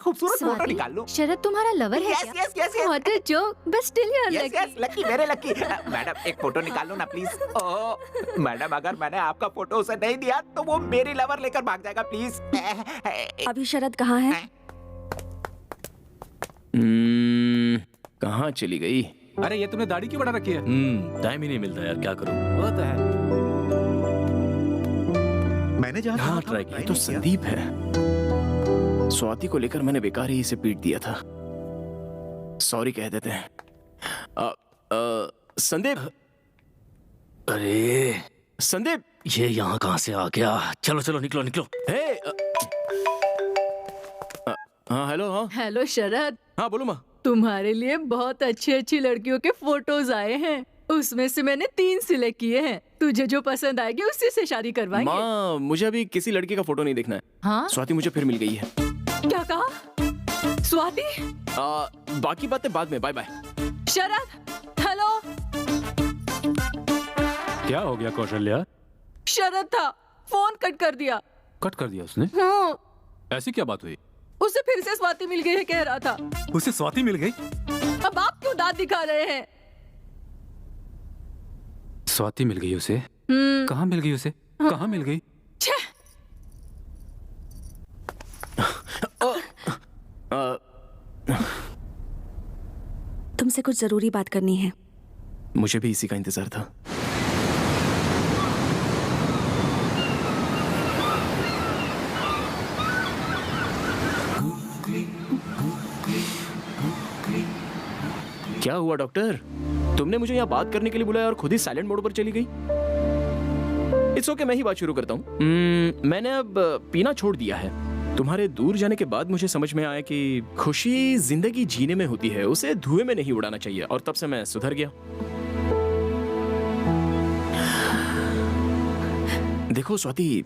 खूबसूरत फोटो स्वाति, निकाल लूं। शरद तुम्हारा लवर है यस क्या? Yes yes yes What a joke, but still you're yes lucky. Yes lucky मेरे लकी। मैडम एक फोटो निकाल लो ना प्लीज। ओह मैडम अगर मैंने आपका फोटो उसे नहीं दिया तो वो मेरी लवर लेकर भाग जाएगा प्लीज। अभी शरद कहाँ है? कहाँ चली गई? अरे ये तुमने दाढ़ी क्यों बढ़ा रखी है? टाइम ही नहीं मिलता यार, क्या करूं। वो तो है। मैंने जहाँ हाँ ट्राई किया तो संदीप है। स्वाति को लेकर मैंने बेकार ही इसे पीट दिया था। सॉरी कह देते हैं। संदीप, अरे संदीप ये यहाँ कहाँ से आ गया? चलो चलो निकलो निकलो। हे हाँ हेलो। हाँ हेलो शरद, हाँ बोलो माँ। तुम्हारे लिए बहुत अच्छी अच्छी लड़कियों के फोटोज आए हैं। उसमें से मैंने 3 सिलेक्ट किए हैं। तुझे जो पसंद आएगी उसी से शादी करवाएंगे। माँ मुझे अभी किसी लड़के का फोटो नहीं देखना है। हाँ? स्वाति मुझे फिर मिल गई है। क्या कहा? स्वाति? बाकी बातें बाद में। Bye bye. शरद, हेलो। क्या हो गया कौशल्या? शरद था, फोन कट कर दिया। कट कर दिया उसने? हाँ, ऐसी क्या बात हुई? उसे फिर से स्वाति मिल गई है कह रहा था। उसे स्वाति मिल गई? अब आप क्यों दांत दिखा रहे हैं? स्वाति मिल गई उसे? कहाँ मिल गई उसे? कहाँ मिल गई? छह! तुमसे कुछ जरूरी बात करनी है। मुझे भी इसी का इंतजार था। क्या हुआ डॉक्टर? तुमने मुझे यहाँ बात करने के लिए बुलाया और खुद ही साइलेंट मोड पर चली गई। इट्स ओके, मैं ही बात शुरू करता हूँ। मैंने अब पीना छोड़ दिया है। तुम्हारे दूर जाने के बाद मुझे समझ में आया कि खुशी जिंदगी जीने में होती है, उसे धुएं में नहीं उड़ाना चाहिए। और तब से मैं सुधर गया। देखो स्वाति,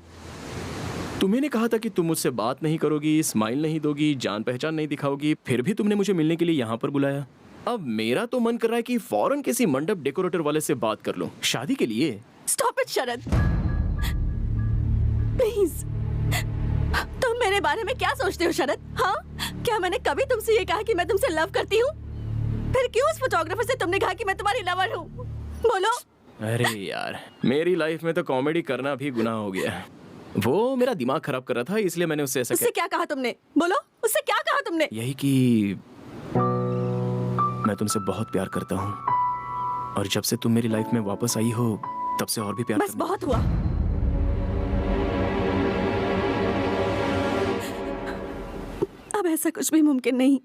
तुम्हें कहा था कि तुम मुझसे बात नहीं करोगी, स्माइल नहीं दोगी, जान पहचान नहीं दिखाओगी, फिर भी तुमने मुझे मिलने के लिए यहाँ पर बुलाया। अब मेरा तो मन कर रहा है कि फौरन किसी मंडप डेकोरेटर वाले से बात कर लूं शादी के लिए। Stop it Sharad, please. तुम मेरे बारे में क्या सोचते हो शरद? हाँ, क्या मैंने कभी तुमसे ये कहा कि मैं तुमसे लव करती हूँ? फिर क्यों उस फोटोग्राफर से तुमने कहा कि मैं तुम्हारी लवर हूँ? बोलो। अरे यार, मेरी लाइफ में तो कॉमेडी करना भी गुनाह हो गया है। वो मेरा दिमाग खराब कर रहा था, इसलिए मैंने उससे ऐसा उससे क्या कहा तुमने? बोलो, उससे क्या कहा तुमने? यही कि मैं तुमसे बहुत प्यार करता हूँ और जब से तुम मेरी लाइफ में वापस आई हो तब से और भी प्यार बस बहुत हुआ। अब ऐसा कुछ भी मुमकिन नहीं।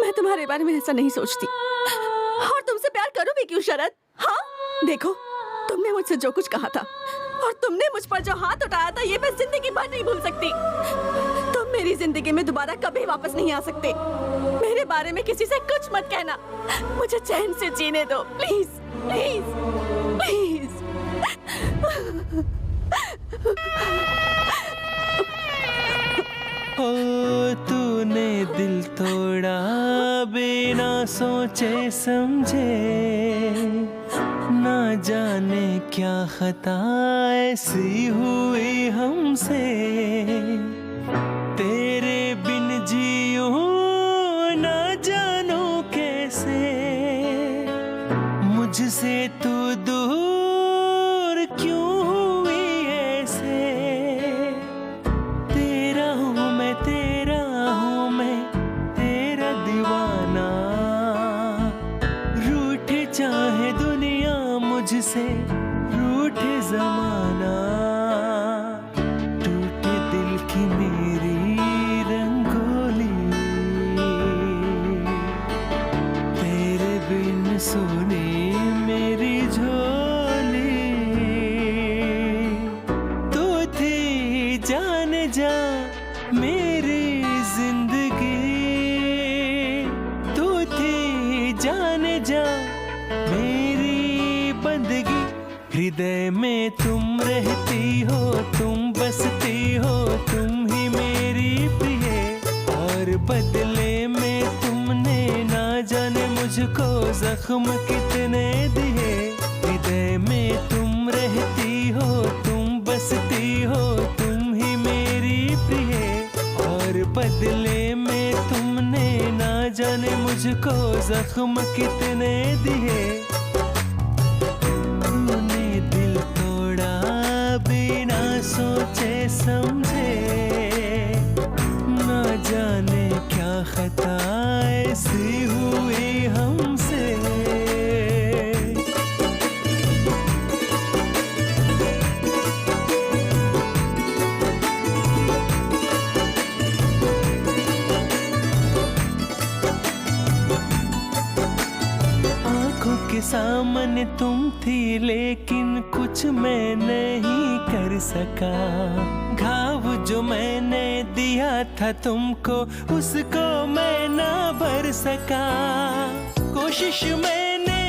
मैं तुम्हारे बारे में ऐसा नहीं सोचती और तुमसे प्यार करूं भी क्यों शरद? हाँ देखो, तुमने मुझसे जो कुछ कहा था और तुमने मुझ पर जो हाथ उठाया था, ये मैं जिंदगी भर नहीं भूल सकती। तुम मेरी जिंदगी में दोबारा कभी वापस नहीं आ सकते। मेरे बारे में किसी से कुछ मत कहना। मुझे चैन से जीने दो प्लीज प्लीज प्लीज। ओ तूने दिल तोड़ा बिना सोचे समझे, ना जाने क्या खता ऐसी हुई हमसे। तेरे बिन जियूं ना जानू कैसे, मुझसे तू दूर क्यों हुई ऐसे। तेरा हूँ मैं, तेरा हूँ मैं, तेरा दीवाना। रूठे चाहे दुनिया मुझसे, रूठे जमाना। टूटे दिल की मेरी रंगोली, तेरे बिन सोने मेरी झोली। तू थी जान जा मेरी जिंदगी, तू थी जान जा मेरी बंदगी। हृदय में तुम रहती हो, तुम बसती हो, तुम ही मेरी प्रिय। और बदले में तुमने ना जाने मुझको जख्म कितने दिए। हृदय में तुम रहती हो, तुम बसती हो, तुम ही मेरी प्रिय। और बदले तुमने ना जाने मुझको जख्म कितने दिए। तूने दिल तोड़ा बिना सोचे समझे, ना जाने क्या खता ऐसी हुई हमसे। आंखों के सामने तुम थी लेकिन कुछ मैं नहीं कर सका। घाव जो मैंने दिया था तुमको उसको मैं ना भर सका। कोशिश मैंने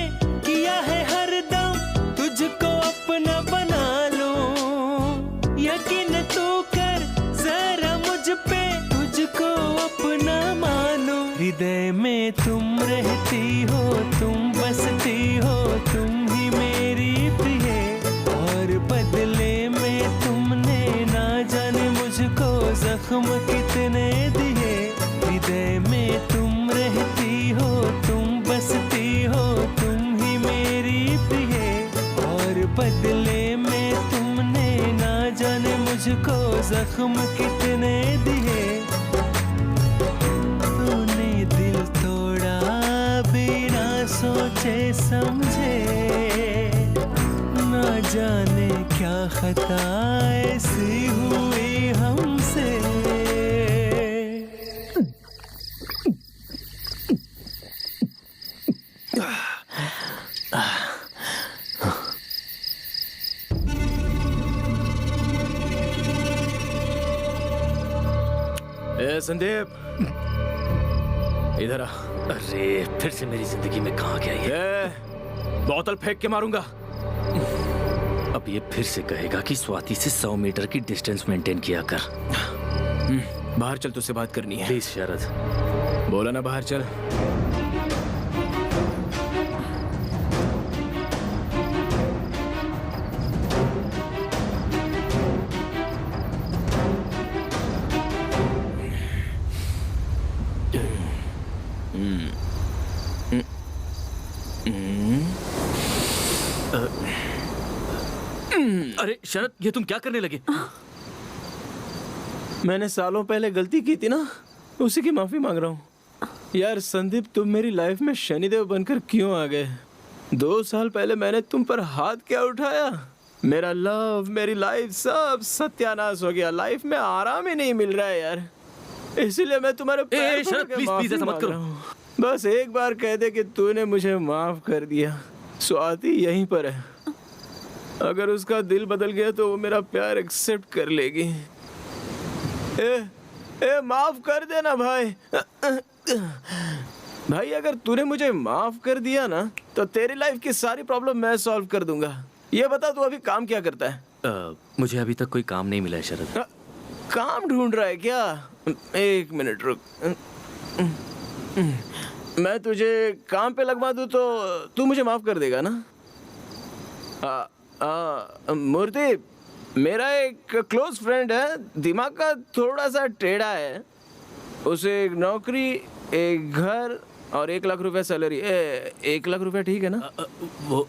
किया है हर दम तुझको अपना बना लूं। यकीन तू कर जरा मुझ पे, तुझको अपना मानो। हृदय में तुम रहती हो, तुम बसती हो, तुम ही मेरी प्रिय। और बदले में तुमने ना जाने मुझको जख्म कितने दिए। हृदय में तुम रहती हो, तुम बसती हो, तुम ही मेरी प्रिय। और बदले में तुमने ना जाने मुझको जख्म कितने दिए। तूने दिल तोड़ा बिना सोचे समझे, ना जाने क्या खता ऐसी हुई हमसे। ए संदीप, इधर आ। अरे फिर से मेरी जिंदगी में कहाँ गया ये? ए, बोतल फेंक के मारूंगा। अब ये फिर से कहेगा कि स्वाति से 100 मीटर की डिस्टेंस मेंटेन किया कर। बाहर चल, तुझसे बात करनी है। प्लीज शरद। बोला ना बाहर चल। अरे शरद, ये तुम क्या करने लगे? मैंने सालों पहले गलती की थी ना, उसी की माफी मांग रहा हूँ। यार संदीप, तुम मेरी लाइफ में शनिदेव बनकर क्यों आ गए? 2 साल पहले मैंने तुम पर हाथ क्या उठाया? मेरा लव, मेरी लाइफ सब सत्यानाश हो गया। लाइफ में आराम ही नहीं मिल रहा है यार। इसीलिए मैं तुम्हारे पैर शरद, पकड़ के प्लीज, माफी प्लीज, ऐसा मत मांग करो। रहा हूँ। बस एक बार कह दे कि तूने मुझे माफ कर दिया। स्वाति यहीं पर है, अगर उसका दिल बदल गया तो वो मेरा प्यार एक्सेप्ट कर लेगी। ए माफ कर देना भाई। भाई अगर तूने मुझे माफ कर दिया ना तो तेरी लाइफ की सारी प्रॉब्लम मैं सॉल्व कर दूंगा। ये बता तू अभी काम क्या करता है? मुझे अभी तक कोई काम नहीं मिला है शरद। काम ढूंढ रहा है क्या? 1 मिनट रुक। मैं तुझे काम पे लगवा दूं तो तू मुझे माफ कर देगा ना? मूर्ति, मेरा एक क्लोज फ्रेंड है, दिमाग का थोड़ा सा टेढ़ा है। उसे एक नौकरी, एक घर और 1 लाख रुपए सैलरी। 1 लाख रुपए ठीक है ना? वो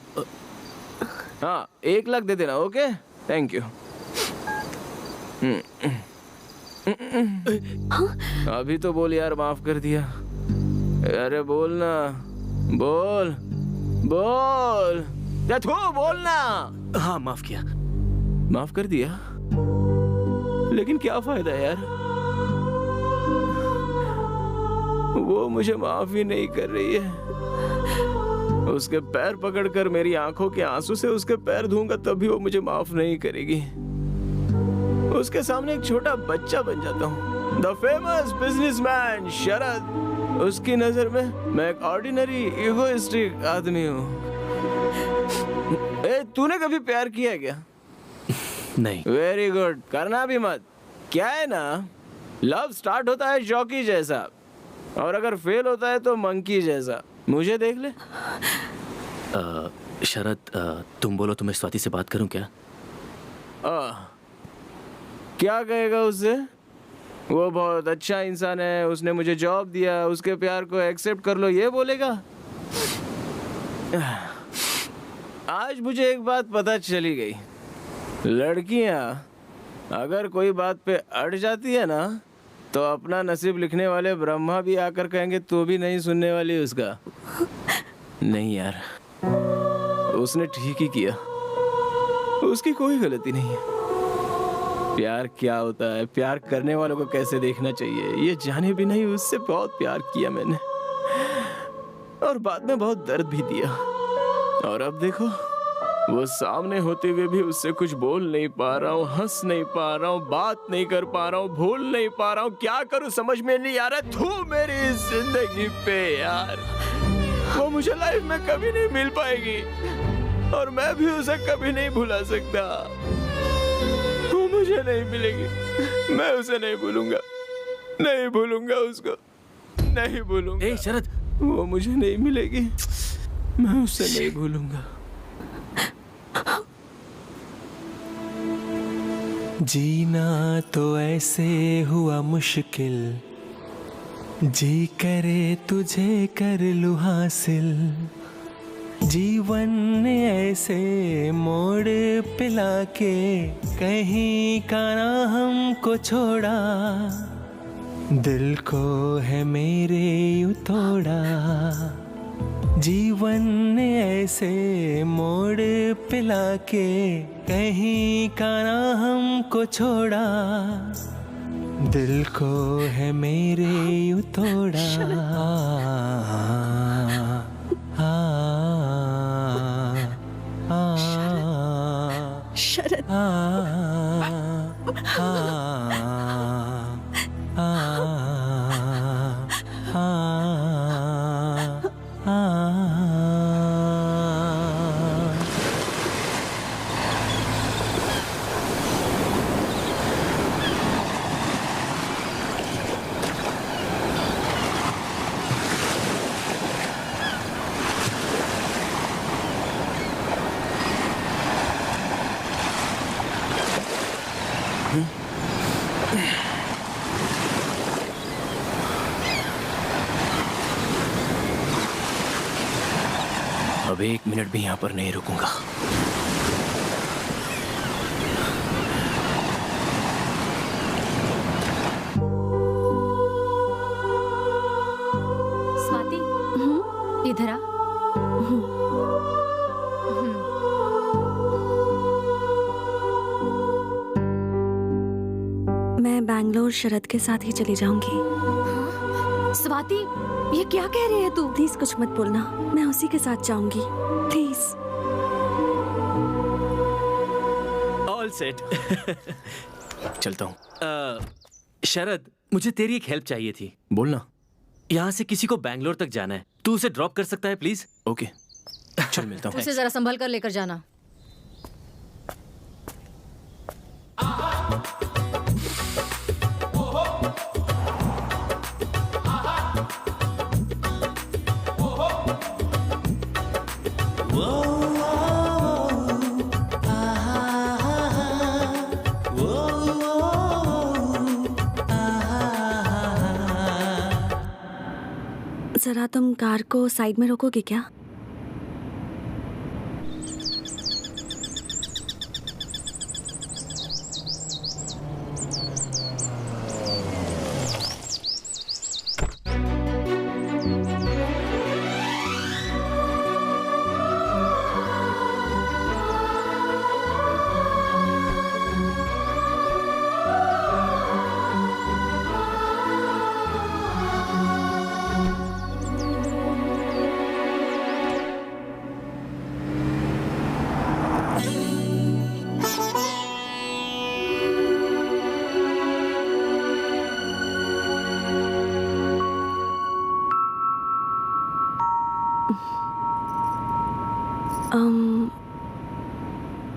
हाँ 1 लाख दे देना। Okay, thank you. अभी तो बोल यार, माफ कर दिया। अरे बोल ना, बोल बोल, या तू बोल ना। हाँ, माफ किया। माफ कर दिया, लेकिन क्या फायदा यार? वो मुझे माफ ही नहीं कर रही है। उसके पैर पकड़कर मेरी आंखों के आंसू से उसके पैर धोऊंगा तब भी वो मुझे माफ नहीं करेगी। उसके सामने एक छोटा बच्चा बन जाता हूँ। द फेमस बिजनेसमैन शरद, उसकी नजर में मैं एक ऑर्डिनरी इगोइस्टिक आदमी हूँ। तूने कभी प्यार किया क्या? नहीं। वेरी गुड, करना भी मत। क्या है ना, लव स्टार्ट होता है जॉकी जैसा और अगर फेल होता है तो मंकी जैसा। मुझे देख ले। शरद, तुम बोलो तो मैं स्वाति से बात करूं क्या? क्या कहेगा उससे? वो बहुत अच्छा इंसान है, उसने मुझे जॉब दिया, उसके प्यार को एक्सेप्ट कर लो, ये बोलेगा? आज मुझे एक बात पता चली गई, लड़कियां अगर कोई बात पे अड़ जाती है ना तो अपना नसीब लिखने वाले ब्रह्मा भी आकर कहेंगे तू भी नहीं सुनने वाली उसका। नहीं यार, उसने ठीक ही किया, उसकी कोई गलती नहीं है। प्यार क्या होता है, प्यार करने वालों को कैसे देखना चाहिए, ये जाने भी नहीं उससे बहुत प्यार किया मैंने, और बाद में बहुत दर्द भी दिया। और अब देखो, वो सामने होते हुए भी उससे कुछ बोल नहीं पा रहा हूँ, हंस नहीं पा रहा हूँ, बात नहीं कर पा रहा हूँ, भूल नहीं पा रहा हूँ, क्या करूँ समझ में नहीं आ रहा। तू मेरी जिंदगी पे यार, वो मुझे लाइफ में कभी नहीं मिल पाएगी और मैं भी उसे कभी नहीं भुला सकता। वो मुझे नहीं मिलेगी, मैं उसे नहीं भूलूंगा, नहीं भूलूंगा उसको, नहीं भूलूंगा। ए शरद, वो मुझे नहीं मिलेगी, मैं उसे नहीं भूलूंगा। जीना तो ऐसे हुआ मुश्किल, जी करे तुझे कर लूं हासिल। जीवन ने ऐसे मोड़ पिला के कहीं का ना हमको छोड़ा, दिल को है मेरे यूं तोड़ा। जीवन ने ऐसे मोड़ पिला के कहीं का ना हमको छोड़ा, दिल को है मेरे यूं तोड़ा। शरद, अब 1 मिनट भी यहाँ पर नहीं रुकूंगा। स्वाति, इधर आ। मैं बैंगलोर शरद के साथ ही चली जाऊंगी। स्वाति, ये क्या कह रही है तू? प्लीज कुछ मत बोलना, मैं उसी के साथ जाऊंगी, प्लीज। All set. चलता हूँ। शरद, मुझे तेरी एक हेल्प चाहिए थी। बोलना। यहाँ से किसी को बैंगलोर तक जाना है, तू उसे ड्रॉप कर सकता है प्लीज? ओके, चल मिलता हूँ। उसे जरा संभल कर लेकर जाना। जरा तुम कार को साइड में रोकोगे क्या?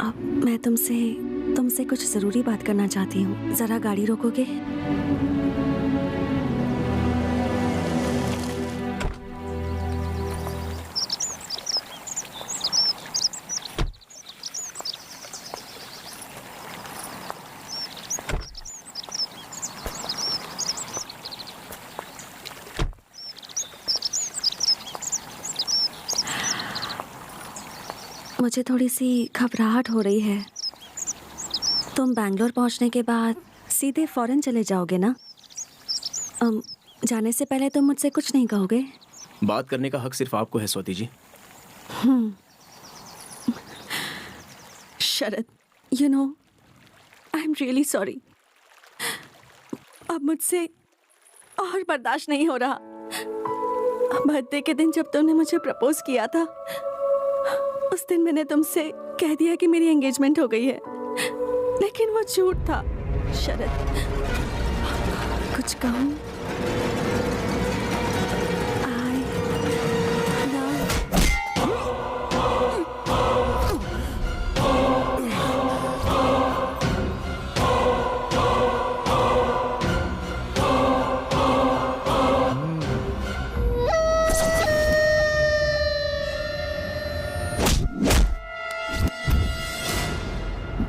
अब मैं तुमसे कुछ ज़रूरी बात करना चाहती हूँ। ज़रा गाड़ी रोकोगे? मुझे थोड़ी सी घबराहट हो रही है। तुम बैंगलोर पहुंचने के बाद सीधे फॉरेन चले जाओगे ना? जाने से पहले तुम मुझसे कुछ नहीं कहोगे? बात करने का हक सिर्फ आपको है Swati ji. Sharad, you know, I am really sorry. अब मुझसे और बर्दाश्त नहीं हो रहा। बर्थडे के दिन जब तुमने मुझे प्रपोज किया था, उस दिन मैंने तुमसे कह दिया कि मेरी एंगेजमेंट हो गई है, लेकिन वो झूठ था। शरद, कुछ कहूँ?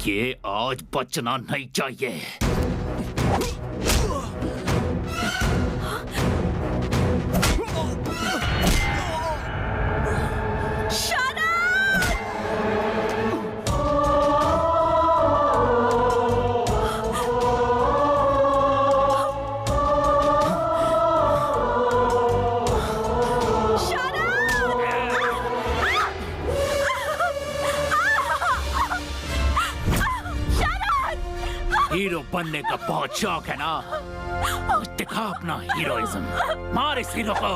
ये आज बचना नहीं चाहिए। हीरो बनने का बहुत शौक है ना? दिखा अपना हीरोइज्म, मार इस हीरो को।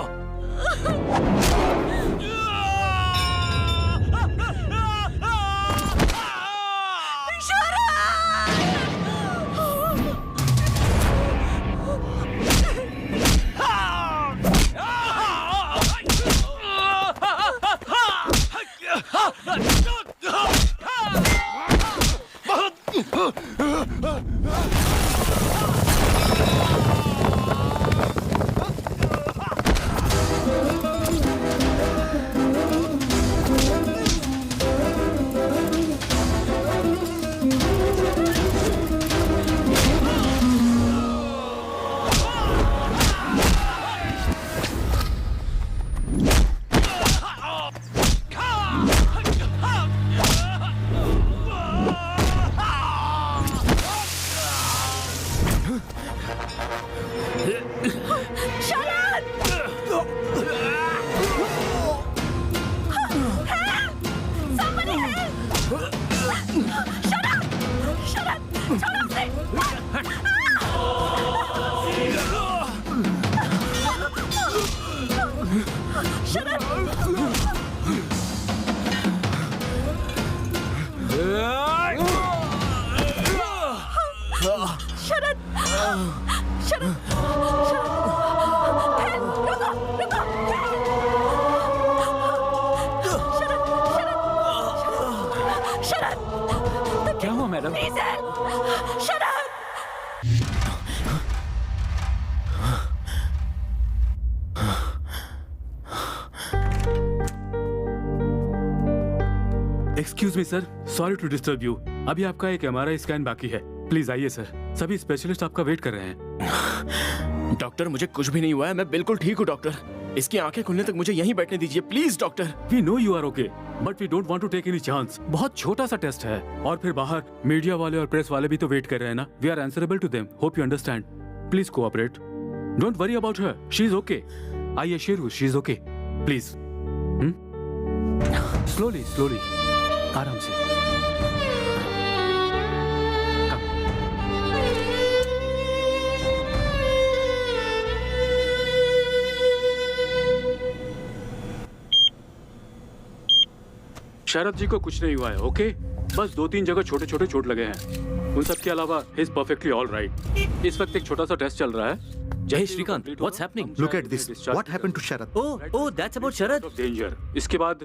क्या हुआ madam? Excuse me sir, sorry to disturb you. अभी आपका एक MRI स्कैन बाकी है। प्लीज आइए सर, सभी स्पेशलिस्ट आपका वेट कर रहे हैं। डॉक्टर, मुझे कुछ भी नहीं हुआ है, मैं बिल्कुल ठीक हूँ डॉक्टर। इसकी आंखें खुलने तक मुझे यहीं बैठने दीजिए please doctor. We know you are okay, but we don't want to take any chance. बहुत छोटा सा टेस्ट है, और फिर बाहर मीडिया वाले और प्रेस वाले भी तो वेट कर रहे हैं ना। We are answerable to them, hope you understand. Please cooperate, don't worry about her, she is okay. I assure you she is okay. Please slowly slowly, आराम से। शरद जी को कुछ नहीं हुआ है, ओके? बस 2-3 जगह छोटे छोटे चोट लगे हैं। उन सब के अलावा he is perfectly all right. इस वक्त एक छोटा सा टेस्ट चल रहा है। Hey Shrikant, what's happening? Look at this. What happened to Sharad? Oh, that's about Sharad. Danger. इसके बाद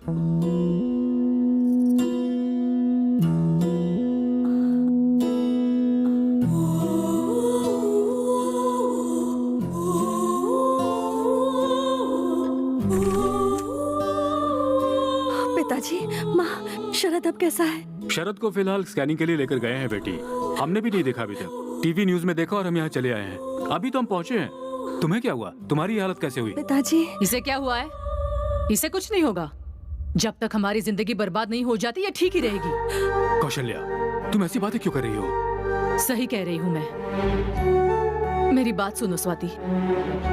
पिताजी, माँ, शरद अब कैसा है? शरद को फिलहाल स्कैनिंग के लिए लेकर गए हैं बेटी। हमने भी नहीं देखा अभी तक, टीवी न्यूज में देखा और हम यहाँ चले आए हैं। अभी तो हम पहुँचे हैं। तुम्हें क्या हुआ? तुम्हारी हालत कैसे हुई? पिताजी, इसे क्या हुआ है? इसे कुछ नहीं होगा। जब तक हमारी जिंदगी बर्बाद नहीं हो जाती ये ठीक ही रहेगी। कौशल्या, तुम ऐसी बातें क्यों कर रही हो? सही कह रही हूँ मैं। मेरी बात सुनो स्वाति,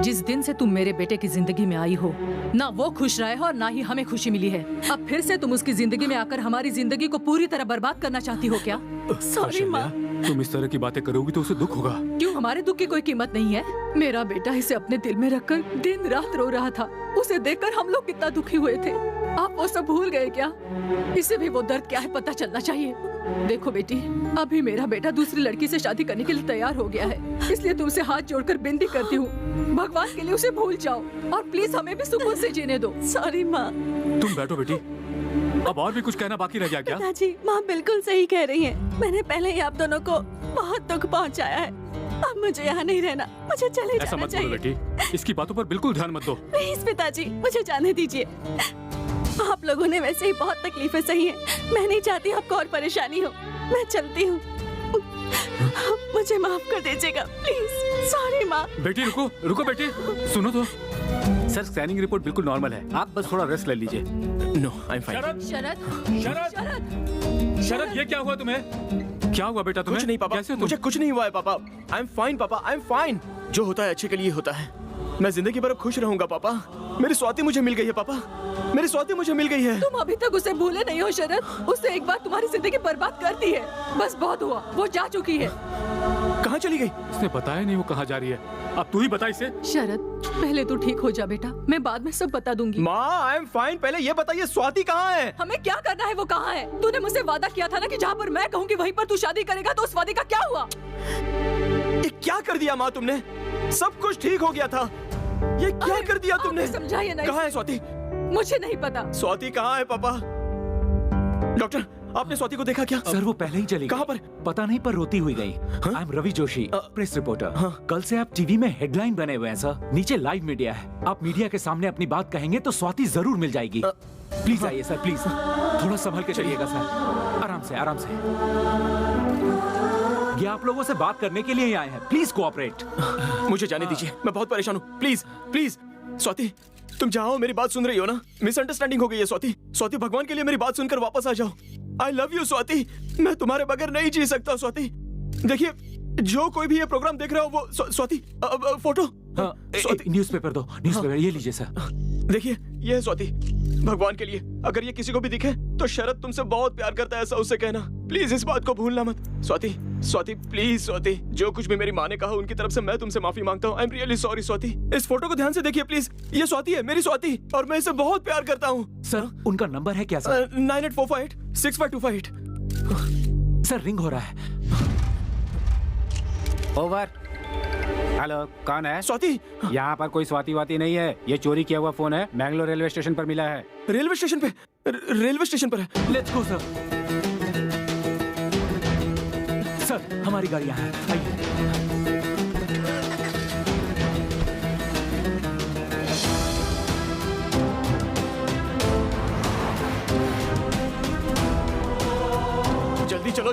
जिस दिन से तुम मेरे बेटे की जिंदगी में आई हो, ना वो खुश रहा है और ना ही हमें खुशी मिली है। अब फिर से तुम उसकी जिंदगी में आकर हमारी जिंदगी को पूरी तरह बर्बाद करना चाहती हो क्या? सॉरी माँ। तुम इस तरह की बातें करोगी तो उसे दुख होगा। क्यों, हमारे दुख की कोई कीमत नहीं है? मेरा बेटा इसे अपने दिल में रखकर दिन रात रो रहा था। उसे देखकर हम लोग कितना दुखी हुए थे। आप वो सब भूल गए क्या? इसे भी वो दर्द क्या है पता चलना चाहिए। देखो बेटी, अभी मेरा बेटा दूसरी लड़की से शादी करने के लिए तैयार हो गया है, इसलिए तुमसे हाथ जोड़कर विनती करती हूँ, भगवान के लिए उसे भूल जाओ और प्लीज हमें भी सुकून से जीने दो। सॉरी माँ। तुम बैठो बेटी। अब और भी कुछ कहना बाकी रह गया क्या? पिताजी, माँ बिल्कुल सही कह रही हैं। मैंने पहले ही आप दोनों को बहुत दुख पहुँचाया है। अब मुझे यहाँ नहीं रहना, मुझे चले ऐसा जाना मत बोलो चाहिए। बेटी, इसकी बातों पर बिल्कुल ध्यान मत दो। प्लीज पिताजी, मुझे जाने दीजिए। आप लोगों ने वैसे ही बहुत तकलीफें सही हैं। मैं नहीं चाहती आपको और परेशानी हो। मैं चलती हूँ। मुझे माफ कर दीजिएगा प्लीज। सॉरी माँ। बेटी रुको, रुको बेटी, सुनो तो। सर, स्कैनिंग रिपोर्ट बिल्कुल नॉर्मल है, आप बस थोड़ा रेस्ट ले लीजिए। No, I am fine. Sharad, Sharad, Sharad, Sharad, Sharad, ये क्या हुआ तुम्हें? क्या हुआ बेटा तुम्हें? कुछ नहीं पापा, कैसे हो तुम? मुझे कुछ नहीं हुआ है पापा। आई एम फाइन पापा, आई एम फाइन। जो होता है अच्छे के लिए होता है। मैं जिंदगी भर अब खुश रहूंगा पापा। मेरी स्वाति मुझे मिल गई है पापा, मेरी स्वाति मुझे मिल गई है। तुम अभी तक उसे भूले नहीं हो शरद। उसने एक बार तुम्हारी जिंदगी बर्बाद कर दी है। बस बहुत हुआ, वो जा चुकी है। कहाँ चली गई? उसने बताया नहीं वो कहाँ जा रही है। अब तू ही बता इसे। शरद, पहले तू ठीक हो जा बेटा, मैं बाद में सब बता दूंगी। माँ, आई एम फाइन। पहले ये बताइए स्वाति कहाँ है? हमें क्या करना है, वो कहाँ है? तूने मुझसे वादा किया था ना कि जहाँ पर मैं कहूँगी वहीं पर तू शादी करेगा, तो उस वादे का क्या हुआ? ये क्या कर दिया माँ तुमने? सब कुछ ठीक हो गया था, ये क्या कर दिया तुमने? समझाइए ना। कहाँ है स्वाति? मुझे नहीं पता। स्वाति कहाँ है पापा? डॉक्टर, आपने स्वाति को देखा क्या? सर, वो पहले ही चली कहाँ गई। पर? पता नहीं, पर रोती हुई गई। I am Ravi Joshi, press reporter. कल से आप टीवी में हेडलाइन बने हुए हैं सर। नीचे लाइव मीडिया है, आप मीडिया के सामने अपनी बात कहेंगे तो स्वाति जरूर मिल जाएगी। प्लीज आइए सर, प्लीज। थोड़ा संभल के चलिएगा सर, आराम से, आराम से। ये आप लोगों से बात करने के लिए ही आए हैं, प्लीज कोऑपरेट। मुझे जाने दीजिए, मैं बहुत परेशान हूँ। Please, please. स्वाति, तुम जहाँ हो मेरी बात सुन रही हो ना? मिसअंडरस्टैंडिंग हो गई है स्वाति। स्वाति, भगवान के लिए मेरी बात सुनकर वापस आ जाओ। आई लव यू स्वाति, मैं तुम्हारे बगैर नहीं जी सकता स्वाति। देखिए, जो कोई भी ये प्रोग्राम देख रहा हो वो स्वाति, फोटो। हाँ, न्यूज़पेपर दो, न्यूज़पेपर ये लीजिए सर। देखिए, ये है स्वाति। भगवान के लिए अगर ये किसी को भी दिखे तो शरद तुमसे बहुत प्यार करता है, ऐसा उससे कहना। प्लीज इस बात को भूलना मत। स्वाति, स्वाति प्लीज स्वाति, जो कुछ भी मेरी माँ ने कहा उनकी तरफ से मैं तुमसे माफी मांगता हूँ। आई एम रियली सॉरी स्वाति। इस फोटो को ध्यान से देखिए प्लीज, ये स्वाति है, मेरी स्वाति, और मैं इसे बहुत प्यार करता हूँ। सर, उनका नंबर है क्या सर? 9845865258। सर, रिंग हो रहा है। ओवर। हेलो, कौन है? स्वाति। यहाँ पर कोई स्वाति वाती नहीं है, ये चोरी किया हुआ फोन है, मैंगलोर रेलवे स्टेशन पर मिला है। रेलवे स्टेशन पे? रेलवे स्टेशन पर है। Let's go sir. सर, हमारी गाड़ी यहाँ है, आइए।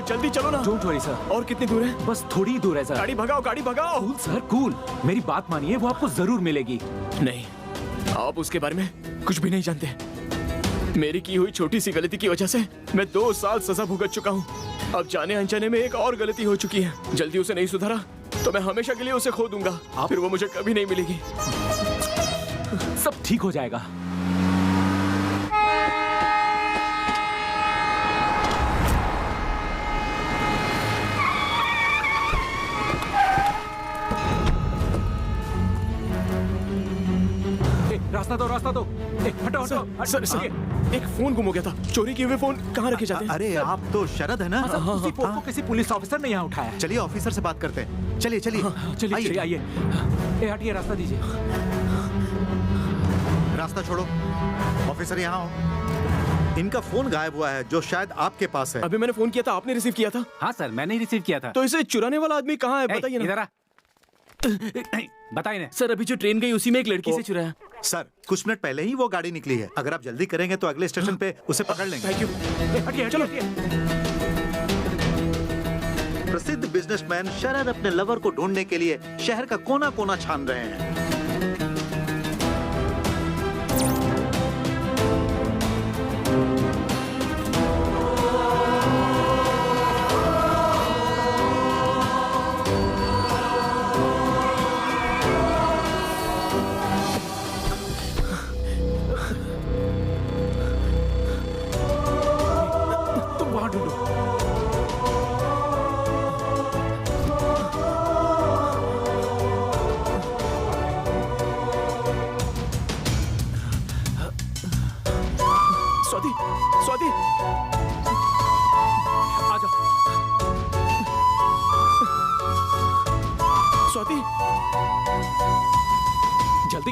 जल्दी चलो ना। Don't worry sir. और कितनी दूर है? बस थोड़ी ही दूर है सर। गाड़ी भगाओ, गाड़ी भगाओ। Cool sir, cool. मेरी बात मानिए, वो आपको जरूर मिलेगी। नहीं, आप उसके बारे में कुछ भी नहीं जानते। मेरी की हुई छोटी सी गलती की वजह से मैं 2 साल सजा भुगत चुका हूँ। अब जाने अनजाने में एक और गलती हो चुकी है। जल्दी उसे नहीं सुधारा तो मैं हमेशा के लिए उसे खो दूंगा, फिर वो मुझे कभी नहीं मिलेगी। सब ठीक हो जाएगा। रास्ता दो, रास्ता दो। हटो, हटो। सर, एक फोन गुम हो गया था। चोरी किए हुए फोन कहाँ रखे जाते हैं? अरे आप तो शरद है ना? उसी फोन को किसी पुलिस ऑफिसर ने यहाँ उठाया। चलिए ऑफिसर से बात करते हैं। चलिए चलिए चलिए आइए। हटिए, रास्ता दीजिए। रास्ता छोड़ो। ऑफिसर यहाँ हो। इनका फोन गायब हुआ है जो शायद आपके पास है। अभी मैंने फोन किया था, आपने रिसीव किया था? हाँ सर, मैंने ही रिसीव किया था। तो इसे चुराने वाला आदमी कहाँ है बताइए ना। इधर आ। बताइए ना सर, अभी जो ट्रेन गई उसी में एक लड़की से चुराया। सर, कुछ मिनट पहले ही वो गाड़ी निकली है। अगर आप जल्दी करेंगे तो अगले स्टेशन पे उसे पकड़ लेंगे। Thank you. हटिए, चलो। प्रसिद्ध बिजनेसमैन शरद अपने लवर को ढूंढने के लिए शहर का कोना कोना छान रहे हैं।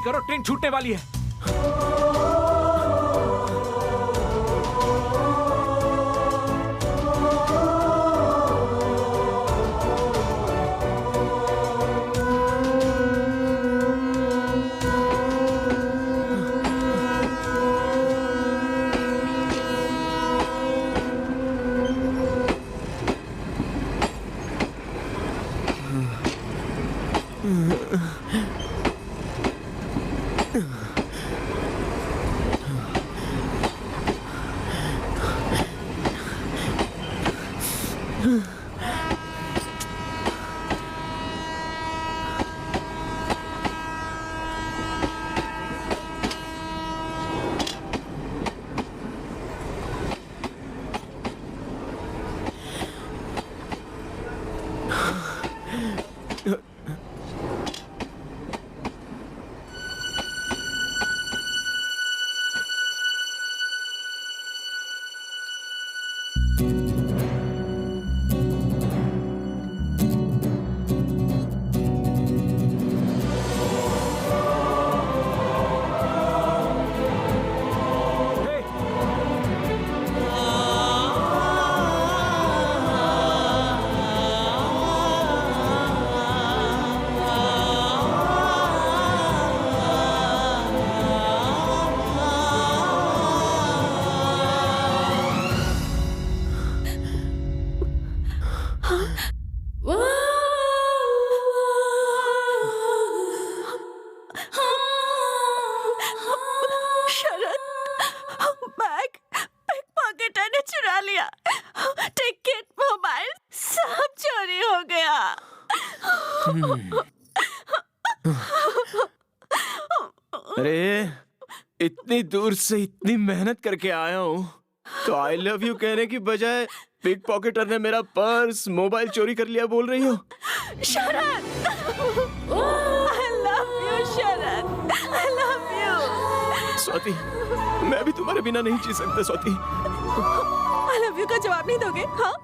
करो, ट्रेन छूटने वाली है। अरे इतनी दूर से इतनी मेहनत करके आया हूँ तो आई लव यू कहने की बजाय पिक पॉकेटर ने मेरा पर्स मोबाइल चोरी कर लिया बोल रही हो। शरद, I love you, Sharad, I love you। Swati, मैं भी तुम्हारे बिना नहीं जी सकता स्वाति। I love you का जवाब नहीं दोगे? हाँ?